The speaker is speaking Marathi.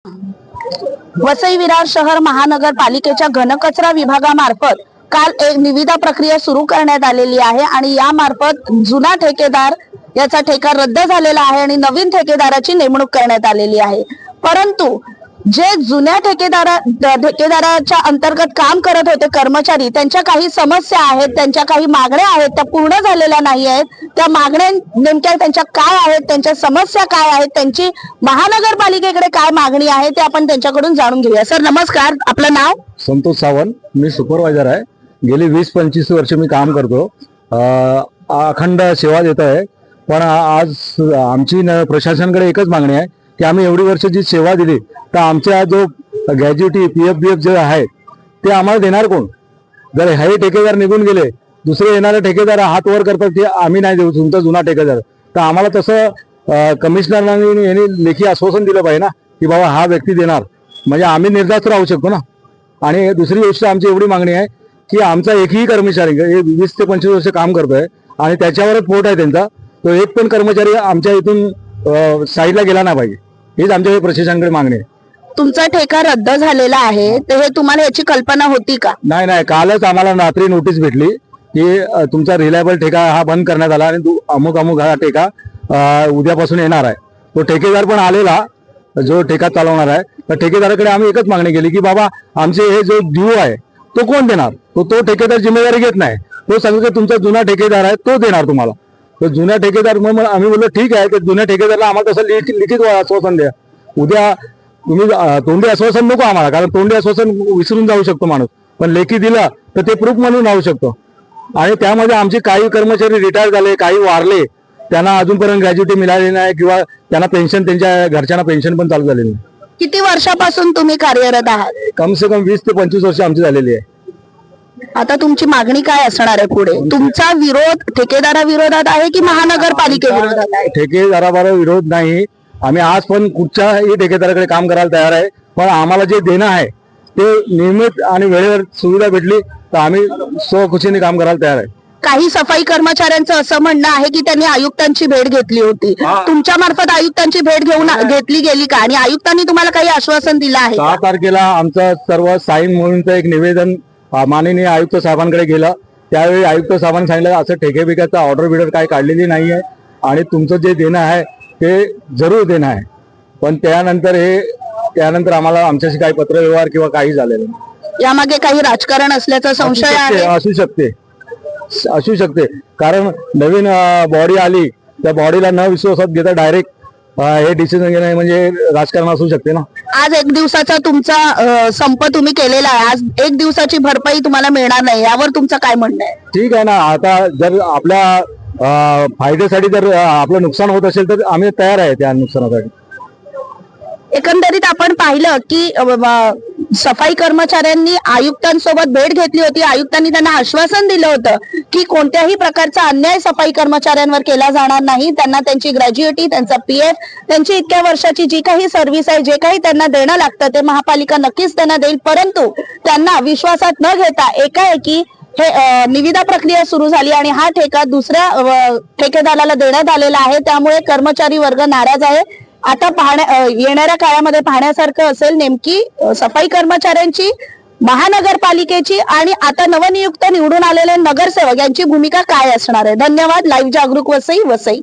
वसई विरार शहर महानगरपालिकेच्या घनकचरा विभागामार्फत काल एक निविदा प्रक्रिया सुरू करण्यात आलेली आहे आणि या मार्फत जुना ठेकेदार याचा ठेका रद्द झालेला आहे आणि नवीन ठेकेदाराची नेमणूक करण्यात आलेली आहे। परंतु जे जुन्या ठेकेदाराच्या अंतर्गत काम करत होते कर्मचारी, त्यांच्या काही समस्या आहेत, त्यांच्या काही मागण्या आहेत, त्या पूर्ण झालेल्या नाही आहेत। त्या मागण्या नेमक्या त्यांच्या काय आहेत, त्यांच्या समस्या काय आहेत, त्यांची महानगरपालिकेकडे काय मागणी आहे ते आपण त्यांच्याकडून जाणून घेऊया। सर नमस्कार, आपलं नाव? संतोष सावंत, मी सुपरवायझर आहे। गेली 20-25 वर्ष मी काम करतो, अखंड सेवा देत आहे। पण आज आमची प्रशासनाकडे एकच मागणी आहे की आम्ही एवढी वर्ष जी सेवा दिली तर आमच्या जो ग्रॅज्युटी PF जे आहे ते आम्हाला देणार कोण? जर हे ठेकेदार निघून गेले, दुसरे येणारे ठेकेदार हात वर करतात की आम्ही नाही देऊ तुमचा जुना ठेकेदार, तर आम्हाला तसं कमिशनरांनी यांनी लेखी आश्वासन दिलं पाहिजे ना की बाबा हा व्यक्ती देणार, म्हणजे आम्ही निर्धास्त राहू शकतो ना। आणि दुसरी गोष्ट आमची एवढी मागणी आहे की आमचा एकही कर्मचारी 20 ते 25 वर्ष काम करतोय आणि त्याच्यावरच पोट आहे त्यांचा, तो एक पण कर्मचारी आमच्या इथून साईडला गेला नाही पाहिजे, हीच आमच्या प्रशासनाकडे मागणी आहे। तुमचा ठेका रद्द झालेला आहे, तर हे तुम्हाला याची कल्पना होती का? नाही, कालच आम्हाला रात्री नोटीस भेटली की तुमचा रिलायबल ठेका हा बंद करण्यात आला आणि अमुक हा ठेका उद्यापासून येणार आहे। तो ठेकेदार पण आलेला, जो ठेका चालवणार आहे, तर ठेकेदाराकडे आम्ही एकच मागणी केली की बाबा आमचे हे जो ड्यू आहे तो कोण देणार? तो ठेकेदार जिम्मेदारी घेत नाही, तो सांगतो की तुमचा जुना ठेकेदार आहे तो देणार तुम्हाला। तर जुन्या ठेकेदार मग आम्ही बोललो ठीक आहे, तर जुन्या ठेकेदाराला आम्हाला तसं लिखित आश्वासन द्या। उद्या तुम्ही तोंडी आश्वासन नको आम्हाला, कारण तोंडी आश्वासन विसरून जाऊ शकतो माणूस, पण लेखी दिला तर ते प्रूफ म्हणून राहू शकतो। आणि त्यामध्ये आमचे काही कर्मचारी रिटायर झाले, काही वारले, त्यांना अजूनपर्यंत ग्रॅज्युटी मिळाली नाही किंवा त्यांना पेन्शन, त्यांच्या घरच्यांना पेन्शन पण चालू झालेली नाही। किती वर्षापासून तुम्ही कार्यरत आहात? कम से कम 20 ते 25 वर्ष आमची झालेली आहे। आता तुमची मागणी काय असणार आहे पुढे? तुमचा विरोध ठेकेदाराविरोधात आहे की महानगरपालिकेविरोधात आहे? ठेकेदाराबरोबर विरोध नाही, आम्ही आज पण कुठच्याही ठेकेदाराकडे काम करायला तयार आहे, पण आम्हाला जे देणं आहे ते नियमित आणि वेळेवर सुविधा भेटली तर आम्ही स्वखुशीने काम करायला तयार आहे। काही सफाई कर्मचाऱ्यांचं असं म्हणणं आहे की त्यांनी आयुक्तांची भेट घेतली होती, तुमच्या मार्फत आयुक्तांची भेट घेतली गेली का? आणि आयुक्तांनी तुम्हाला काही आश्वासन दिलं आहे? 6 तारखेला आमचं सर्व साईन म्हणूनचं एक निवेदन माननीय आयुक्त साहेबांकडे गेलं, त्यावेळी आयुक्त साहेबांनी सांगितलं असं ठेकेबिकाचं ऑर्डर बिडर काही काढलेली नाहीये आणि तुमचं जे देणं आहे ते जरूर देणं आहे। पण त्यानंतर आम्हाला आमच्याशी काही पत्रव्यवहार किंवा काही झालेलं नाही। यामागे काही राजकारण असल्याचा संशय आहे? असू शकते, कारण नवीन बॉडी आली, त्या बॉडीला न विश्वासात घेता डायरेक्ट हे डिसिजन घेणं म्हणजे राजकारण असू शकते ना। आज 1 दिवसाचा तुमचा संप तुम्ही केलेला आहे, आज 1 दिवसाची भरपाई तुम्हाला मिळणार नाही, यावर तुमचं काय म्हणणं आहे? ठीक आहे ना, आता जर आपल्या फायद्यासाठी जर आपलं नुकसान होत असेल तर आम्ही तयार आहे त्या नुकसानासाठी। एकंदरीत आपण पाहिलं की सफाई कर्मचाऱ्यांनी आयुक्तांसोबत भेट घेतली होती, आयुक्तांनी त्यांना आश्वासन दिलं होतं की कोणत्याही प्रकारचा अन्याय सफाई कर्मचाऱ्यांवर केला जाणार नाही, त्यांना त्यांची ग्रॅज्युटी, त्यांचा PF, त्यांची इतक्या वर्षाची जी काही सर्व्हिस आहे, जे काही त्यांना देणं लागतं ते महापालिका नक्कीच त्यांना देईल। परंतु त्यांना विश्वासात न घेता एकाएकी हे निविदा प्रक्रिया सुरू झाली आणि हा ठेका दुसऱ्या ठेकेदाराला देण्यात आलेला आहे, त्यामुळे कर्मचारी वर्ग नाराज आहे। आता येणाऱ्या काळामध्ये पाहण्यासारखं असेल नेमकी सफाई कर्मचाऱ्यांची, महानगरपालिकेची आणि आता नवनियुक्त निवडून आलेले नगरसेवक यांची भूमिका काय असणार आहे। धन्यवाद। लाईव्ह जागरूक वसई।